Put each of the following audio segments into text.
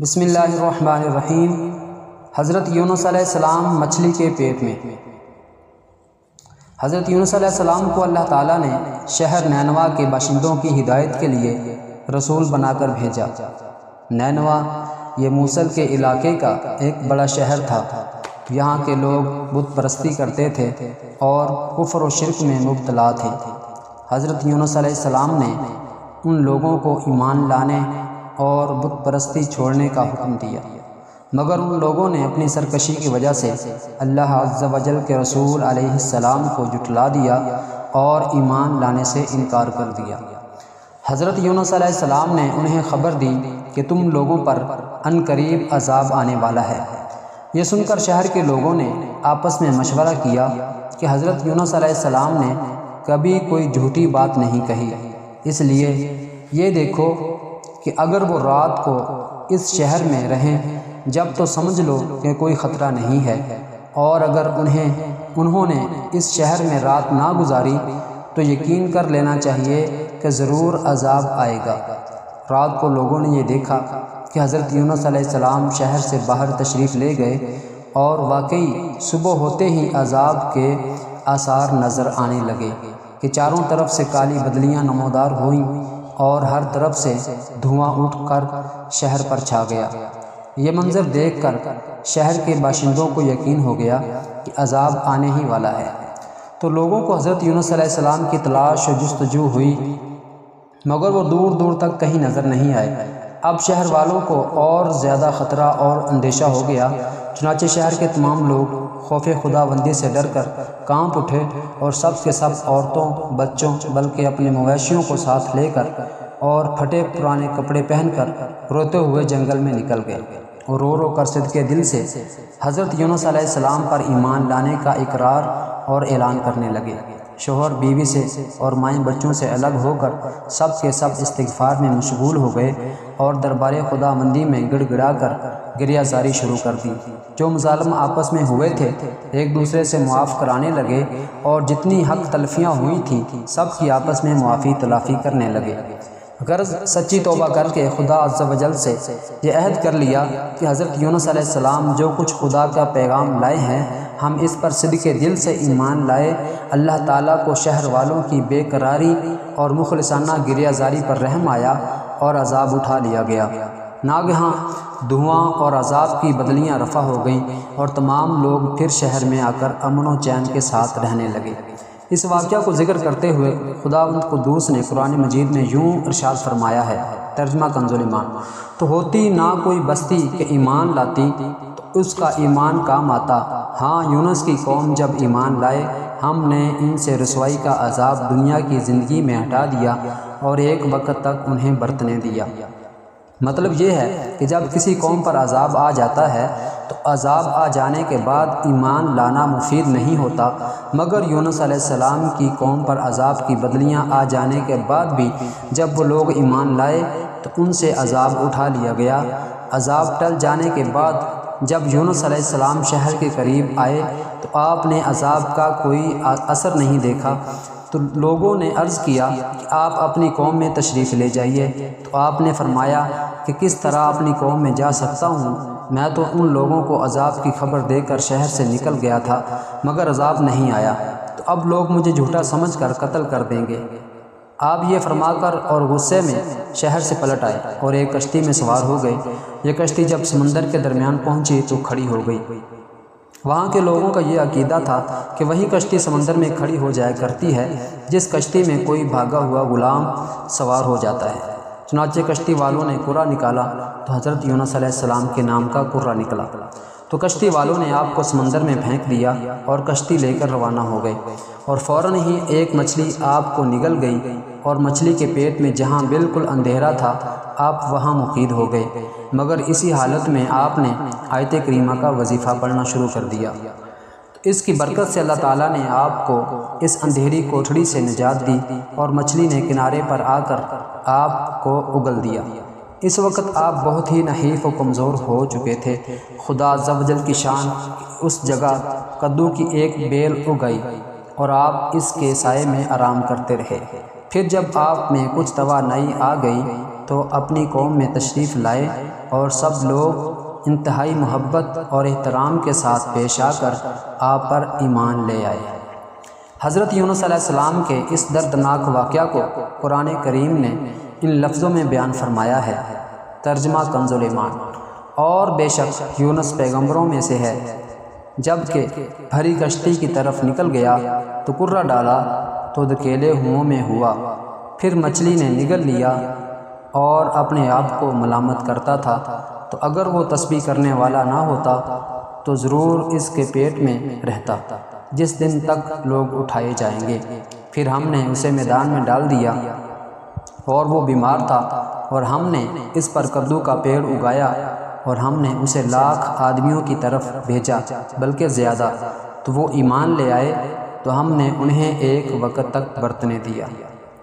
بسم اللہ الرحمن الرحیم۔ حضرت یونس علیہ السلام مچھلی کے پیٹ میں۔ حضرت یونس علیہ السلام کو اللہ تعالیٰ نے شہر نینوا کے باشندوں کی ہدایت کے لیے رسول بنا کر بھیجا۔ نینوا یہ موصل کے علاقے کا ایک بڑا شہر تھا۔ یہاں کے لوگ بت پرستی کرتے تھے اور کفر و شرک میں مبتلا تھے۔ حضرت یونس علیہ السلام نے ان لوگوں کو ایمان لانے اور بت پرستی چھوڑنے کا حکم دیا، مگر ان لوگوں نے اپنی سرکشی کی وجہ سے اللہ عز و جل کے رسول علیہ السلام کو جھٹلا دیا اور ایمان لانے سے انکار کر دیا۔ حضرت یونس علیہ السلام نے انہیں خبر دی کہ تم لوگوں پر ان قریب عذاب آنے والا ہے۔ یہ سن کر شہر کے لوگوں نے آپس میں مشورہ کیا کہ حضرت یونس علیہ السلام نے کبھی کوئی جھوٹی بات نہیں کہی، اس لیے یہ دیکھو کہ اگر وہ رات کو اس شہر میں رہیں جب تو سمجھ لو کہ کوئی خطرہ نہیں ہے، اور اگر انہوں نے اس شہر میں رات نہ گزاری تو یقین کر لینا چاہیے کہ ضرور عذاب آئے گا۔ رات کو لوگوں نے یہ دیکھا کہ حضرت یونس علیہ السلام شہر سے باہر تشریف لے گئے، اور واقعی صبح ہوتے ہی عذاب کے آثار نظر آنے لگے کہ چاروں طرف سے کالی بدلیاں نمودار ہوئیں اور ہر طرف سے دھواں اٹھ کر شہر پر چھا گیا۔ یہ منظر دیکھ کر شہر کے باشندوں کو یقین ہو گیا کہ عذاب آنے ہی والا ہے، تو لوگوں کو حضرت یونس علیہ السلام کی تلاش و جستجو ہوئی، مگر وہ دور دور تک کہیں نظر نہیں آئے۔ اب شہر والوں کو اور زیادہ خطرہ اور اندیشہ ہو گیا، چنانچہ شہر کے تمام لوگ خوف خداوندی سے ڈر کر کانپ اٹھے اور سب کے سب عورتوں، بچوں، بلکہ اپنے مویشیوں کو ساتھ لے کر اور پھٹے پرانے کپڑے پہن کر روتے ہوئے جنگل میں نکل گئے، اور رو رو کر صدقے دل سے حضرت یونس علیہ السلام پر ایمان لانے کا اقرار اور اعلان کرنے لگے۔ شوہر بیوی سے اور مائیں بچوں سے الگ ہو کر سب کے سب استغفار میں مشغول ہو گئے اور دربار خداوندی میں گڑ گڑا کر گریہ زاری شروع کر دی۔ جو مظالم آپس میں ہوئے تھے ایک دوسرے سے معاف کرانے لگے، اور جتنی حق تلفیاں ہوئی تھیں سب کی آپس میں معافی تلافی کرنے لگے۔ غرض سچی توبہ کر کے خدا عز و جل سے یہ عہد کر لیا کہ حضرت یونس علیہ السلام جو کچھ خدا کا پیغام لائے ہیں ہم اس پر صدقے دل سے ایمان لائے۔ اللہ تعالیٰ کو شہر والوں کی بے قراری اور مخلصانہ گریہ زاری پر رحم آیا اور عذاب اٹھا لیا گیا۔ ناگہاں دھواں اور عذاب کی بدلیاں رفع ہو گئیں، اور تمام لوگ پھر شہر میں آ کر امن و چین کے ساتھ رہنے لگے۔ اس واقعہ کو ذکر کرتے ہوئے خداوند قدوس نے قرآن مجید میں یوں ارشاد فرمایا ہے، ترجمہ کنز الایمان: تو ہوتی نہ کوئی بستی کہ ایمان لاتی تو اس کا ایمان کام آتا، ہاں یونس کی قوم جب ایمان لائے ہم نے ان سے رسوائی کا عذاب دنیا کی زندگی میں ہٹا دیا اور ایک وقت تک انہیں برتنے دیا۔ مطلب یہ ہے کہ جب کسی قوم پر عذاب آ جاتا ہے تو عذاب آ جانے کے بعد ایمان لانا مفید نہیں ہوتا، مگر یونس علیہ السلام کی قوم پر عذاب کی بدلیاں آ جانے کے بعد بھی جب وہ لوگ ایمان لائے تو ان سے عذاب اٹھا لیا گیا۔ عذاب ٹل جانے کے بعد جب یونس علیہ السلام شہر کے قریب آئے تو آپ نے عذاب کا کوئی اثر نہیں دیکھا، تو لوگوں نے عرض کیا کہ آپ اپنی قوم میں تشریف لے جائیے، تو آپ نے فرمایا کہ کس طرح اپنی قوم میں جا سکتا ہوں؟ میں تو ان لوگوں کو عذاب کی خبر دے کر شہر سے نکل گیا تھا مگر عذاب نہیں آیا، تو اب لوگ مجھے جھوٹا سمجھ کر قتل کر دیں گے۔ آپ یہ فرما کر اور غصے میں شہر سے پلٹ آئے اور ایک کشتی میں سوار ہو گئے۔ یہ کشتی جب سمندر کے درمیان پہنچی تو کھڑی ہو گئی۔ وہاں کے لوگوں کا یہ عقیدہ تھا کہ وہی کشتی سمندر میں کھڑی ہو جایا کرتی ہے جس کشتی میں کوئی بھاگا ہوا غلام سوار ہو جاتا ہے۔ چنانچہ کشتی والوں نے کرہ نکالا تو حضرت یونس علیہ السلام کے نام کا کرہ نکلا، تو کشتی والوں نے آپ کو سمندر میں پھینک دیا اور کشتی لے کر روانہ ہو گئے، اور فوراً ہی ایک مچھلی آپ کو نگل گئی، اور مچھلی کے پیٹ میں جہاں بالکل اندھیرا تھا آپ وہاں مقید ہو گئے، مگر اسی حالت میں آپ نے آیت کریمہ کا وظیفہ پڑھنا شروع کر دیا۔ اس کی برکت سے اللہ تعالیٰ نے آپ کو اس اندھیری کوٹھڑی سے نجات دی، اور مچھلی نے کنارے پر آ کر آپ کو اگل دیا۔ اس وقت آپ بہت ہی نحیف و کمزور ہو چکے تھے۔ خدا عز و جل کی شان اس جگہ کدو کی ایک بیل اگائی اور آپ اس کے سائے میں آرام کرتے رہے۔ پھر جب آپ میں کچھ توانائی آ گئی تو اپنی قوم میں تشریف لائے اور سب لوگ انتہائی محبت اور احترام کے ساتھ پیش آ کر آپ پر ایمان لے آئے۔ حضرت یونس علیہ السلام کے اس دردناک واقعہ کو قرآن کریم نے ان لفظوں میں بیان فرمایا ہے۔ ترجمہ کنز الایمان۔ اور بے شک یونس پیغمبروں میں سے ہے، جب کہ بھری کشتی کی طرف نکل گیا تو کرہ ڈالا تو دھکیلے ہوئوں میں ہوا، پھر مچھلی نے نگل لیا اور اپنے آپ کو ملامت کرتا تھا، تو اگر وہ تسبیح کرنے والا نہ ہوتا تو ضرور اس کے پیٹ میں رہتا جس دن تک لوگ اٹھائے جائیں گے۔ پھر ہم نے اسے میدان میں ڈال دیا اور وہ بیمار تھا، اور ہم نے اس پر کدو کا پیڑ اگایا، اور ہم نے اسے 1,00,000 آدمیوں کی طرف بھیجا بلکہ زیادہ، تو وہ ایمان لے آئے تو ہم نے انہیں ایک وقت تک برتنے دیا۔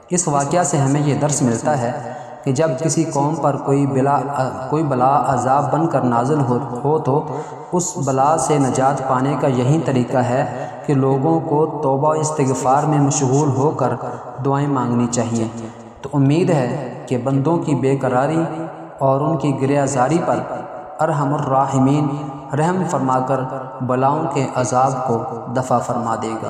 اس واقعہ سے ہمیں یہ درس ملتا ہے کہ جب کسی قوم پر کوئی بلا عذاب بن کر نازل ہو تو اس بلا سے نجات پانے کا یہی طریقہ ہے کہ لوگوں کو توبہ و استغفار میں مشغول ہو کر دعائیں مانگنی چاہیے۔ تو امید ہے کہ بندوں کی بے قراری اور ان کی گریہ زاری پر ارحم الراحمین رحم فرما کر بلاؤں کے عذاب کو دفع فرما دے گا۔